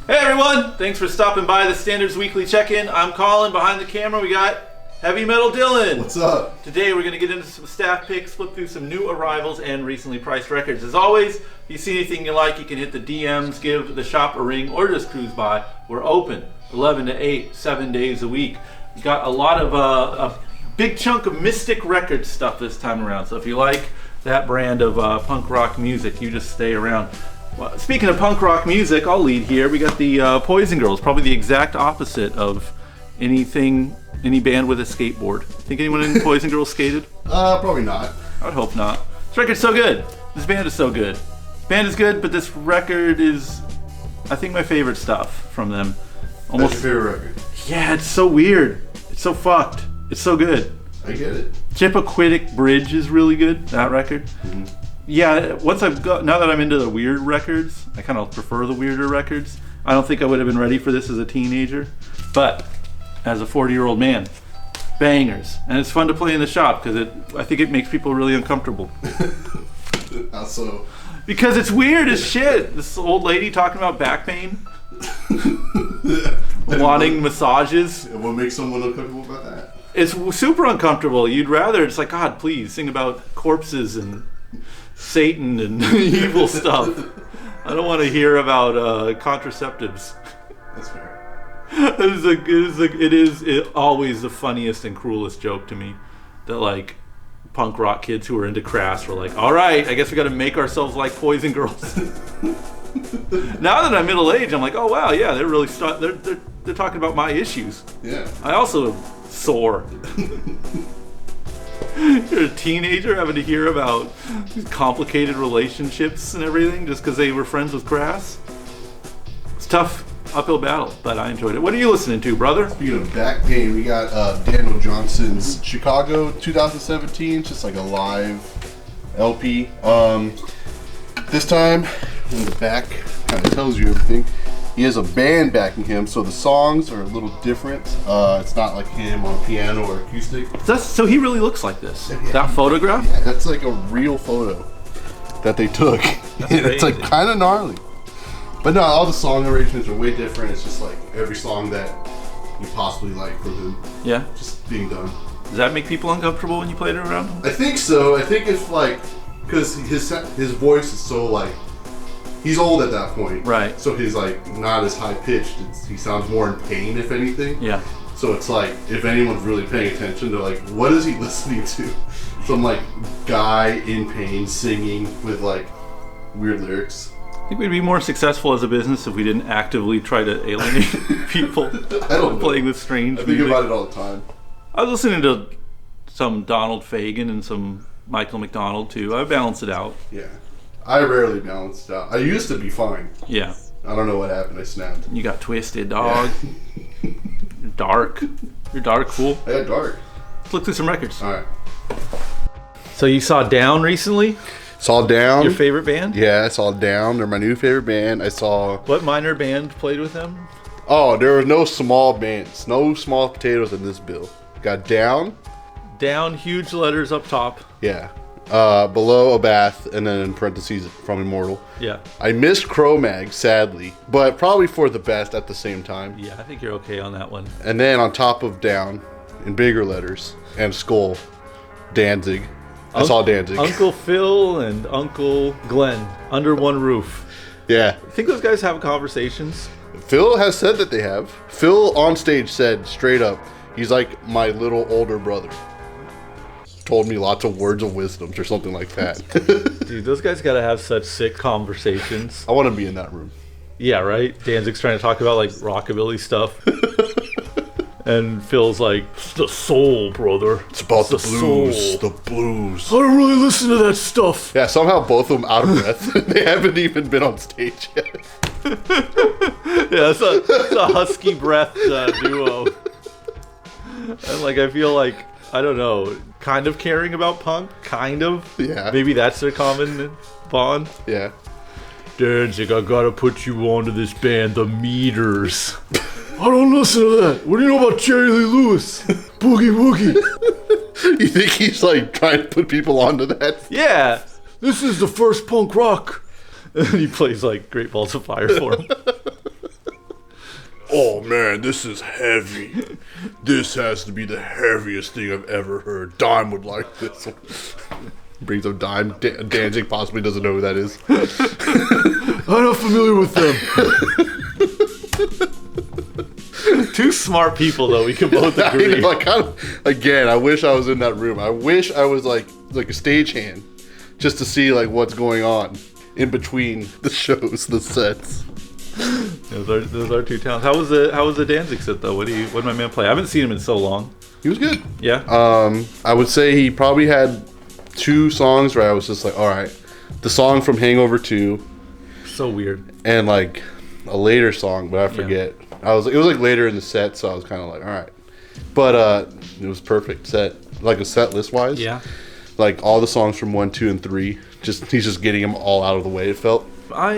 Hey everyone! Thanks for stopping by the Standards Weekly Check-In. I'm Colin. Behind the camera we got Heavy Metal Dylan. What's up? Today we're going to get into some staff picks, flip through some new arrivals and recently priced records. As always, if you see anything you like, you can hit the DMs, give the shop a ring, or just cruise by. We're open 11 to 8, 7 days a week. We got a lot of a big chunk of Mystic Records stuff this time around. So if you like that brand of punk rock music, you just stay around. Well, speaking of punk rock music, I'll lead here. We got the Poison Girls, probably the exact opposite of any band with a skateboard. Think anyone in Poison Girls skated? Probably not. I would hope not. This record's so good. This band is so good. This band is good, but this record is, I think, my favorite stuff from them. Almost. That's your favorite record? Yeah, it's so weird. It's so fucked. It's so good. I get it. Chippequiddick Bridge is really good, that record. Mm-hmm. Yeah, now that I'm into the weird records, I kind of prefer the weirder records. I don't think I would have been ready for this as a teenager, but as a 40-year-old man, bangers. And it's fun to play in the shop because I think it makes people really uncomfortable. How so? Because it's weird as shit. This old lady talking about back pain, wanting massages. And what makes someone uncomfortable about that? It's super uncomfortable. It's like, God, please, sing about corpses and Satan and evil stuff. I don't want to hear about contraceptives. That's fair. It is always the funniest and cruelest joke to me that like punk rock kids who are into Crass were like, all right, I guess we got to make ourselves like Poison Girls. Now that I'm middle aged, I'm like, oh wow, yeah, they're really they're talking about my issues. Yeah. I also sore. You're a teenager having to hear about complicated relationships and everything just because they were friends with Crass. It's a tough uphill battle, but I enjoyed it. What are you listening to, brother? Speaking of back pain, we got Daniel Johnson's Chicago 2017, just like a live LP. This time, in the back, kind of tells you everything. He has a band backing him, so the songs are a little different. It's not like him on piano or acoustic. So he really looks like this. Yeah, that photograph? Yeah, that's like a real photo that they took. It's like kind of gnarly. But no, all the song arrangements are way different. It's just like every song that you possibly like from him. Yeah. Just being done. Does that make people uncomfortable when you play it around? I think so. I think it's like, because his voice is so like, he's old at that point. Right. So he's like not as high pitched. He sounds more in pain, if anything. Yeah. So it's like, if anyone's really paying attention, they're like, what is he listening to? Some like guy in pain singing with like weird lyrics. I think we'd be more successful as a business if we didn't actively try to alienate people playing with strange music. I think about it all the time. I was listening to some Donald Fagen and some Michael McDonald too. I balanced it out. Yeah. I rarely balanced it out. I used to be fine. Yeah. I don't know what happened. I snapped. You got twisted, dog. Yeah. You're dark. You're dark, fool. I got dark. Let's look through some records. All right. So you saw Down recently? Saw Down. Your favorite band? Yeah, I saw Down. They're my new favorite band. I saw... What minor band played with them? Oh, there were no small bands. No small potatoes in this bill. Got Down. Down, huge letters up top. Yeah. Below a bath, and then in parentheses from Immortal. Yeah. I missed Cro-Mag, sadly, but probably for the best at the same time. Yeah, I think you're okay on that one. And then on top of Down, in bigger letters, and Skull, Danzig. I saw Danzig. Uncle Phil and Uncle Glenn, under one roof. Yeah. You think those guys have conversations? Phil has said that they have. Phil on stage said straight up, he's like my little older brother. Told me lots of words of wisdoms or something like that. Dude, those guys gotta have such sick conversations. I want to be in that room. Yeah, right? Danzig's trying to talk about like rockabilly stuff. And Phil's like, it's the soul, brother. It's about the blues. The blues. I don't really listen to that stuff. Yeah, somehow both of them out of breath. They haven't even been on stage yet. Yeah, it's a husky breath duo. And like, I feel like, I don't know, kind of caring about punk, kind of. Yeah. Maybe that's their common bond. Yeah. Danzig, I gotta put you onto this band, The Meters. I don't listen to that. What do you know about Jerry Lee Lewis? Boogie Woogie. You think he's like trying to put people onto that? Yeah. This is the first punk rock. And he plays like Great Balls of Fire for him. oh man, this is heavy. This has to be the heaviest thing I've ever heard. Dime would like this one. Brings up Dime. Danzig possibly doesn't know who that is. I'm not familiar with them. Two smart people, though. We can both agree. Again, I wish I was in that room. I wish I was like a stagehand, just to see like what's going on in between the shows, the sets. Those are two talents. How was the Danzig set though? What did my man play? I haven't seen him in so long. He was good. Yeah. I would say he probably had 2 songs where I was just like, all right, the song from Hangover 2. So weird. And like a later song, but I forget. Yeah. It was like later in the set, so I was kind of like, all right. But it was perfect set, like a set list wise. Yeah. Like all the songs from 1, 2, and 3. He's just getting them all out of the way. It felt. I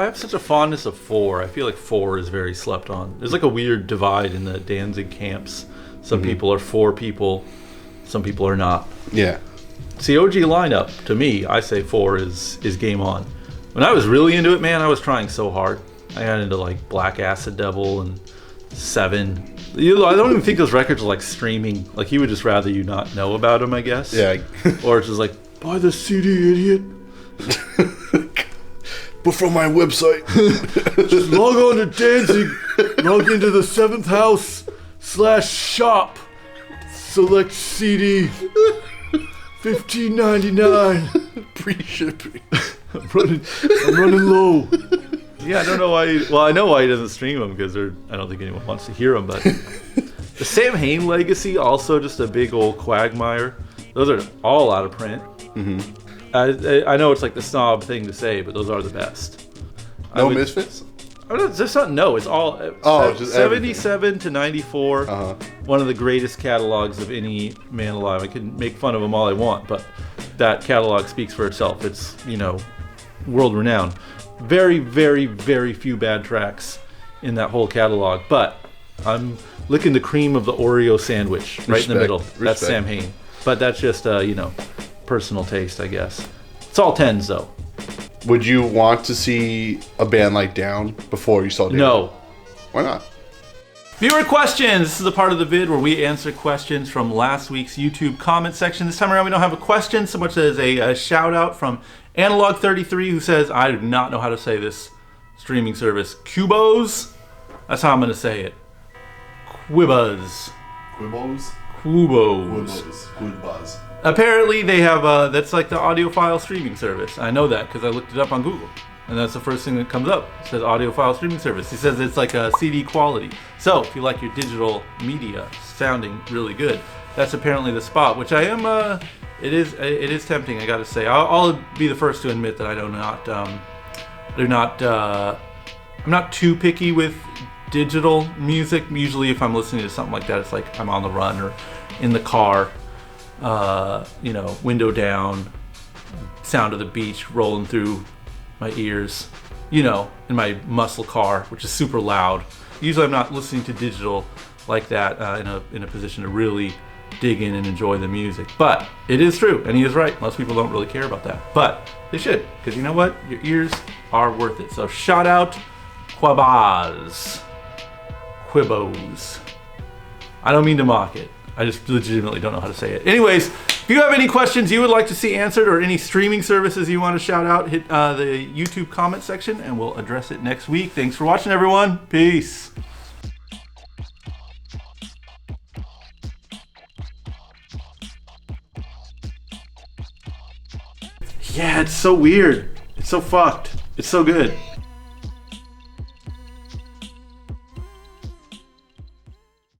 have such a fondness of 4. I feel like 4 is very slept on. There's like a weird divide in the Danzig camps. Some people are 4 people, some people are not. Yeah. It's the OG lineup. To me, I say 4 is game on. When I was really into it, man, I was trying so hard. I got into like Black Acid Devil and 7. I don't even think those records are like streaming. Like he would just rather you not know about them, I guess. Yeah. Or it's just like, buy the CD, idiot. But from my website. Just log on to Danzig, log into the 7th house /shop, select CD, $15.99. Pre-shipping. I'm running low. Yeah, I don't know why. Well, I know why he doesn't stream them because I don't think anyone wants to hear them. But the Sam Hain legacy, also just a big old quagmire. Those are all out of print. Mm-hmm. I know it's like the snob thing to say, but those are the best. No Misfits? It's not. No, it's all. Just 77 to 94. Uh-huh. One of the greatest catalogs of any man alive. I can make fun of them all I want, but that catalog speaks for itself. It's world renowned. Very, very, very few bad tracks in that whole catalog, but I'm licking the cream of the Oreo sandwich right in the middle. That's Sam Hain. But that's just personal taste, I guess. It's all 10s though. Would you want to see a band like Down before you saw David? No. Why not? Viewer questions. This is the part of the vid where we answer questions from last week's YouTube comment section. This time around we don't have a question so much as a shout out from Analog33, who says, I do not know how to say this streaming service. Cubos? That's how I'm going to say it. Quibas. Quibos? Quibos. Apparently they have, that's like the audiophile streaming service. I know that because I looked it up on Google. And that's the first thing that comes up. It says audiophile streaming service. He says it's like a CD quality. So if you like your digital media sounding really good, that's apparently the spot, which I am, it is tempting, I gotta say. I'll be the first to admit that I'm not too picky with digital music. Usually if I'm listening to something like that, it's like I'm on the run or in the car, window down, sound of the beach rolling through my ears, in my muscle car, which is super loud. Usually I'm not listening to digital like that in a position to really dig in and enjoy the music. But it is true, and he is right. Most people don't really care about that. But they should, because you know what? Your ears are worth it. So shout out Quibos. I don't mean to mock it. I just legitimately don't know how to say it. Anyways, if you have any questions you would like to see answered or any streaming services you want to shout out, hit the YouTube comment section and we'll address it next week. Thanks for watching, everyone. Peace. Yeah, it's so weird. It's so fucked. It's so good.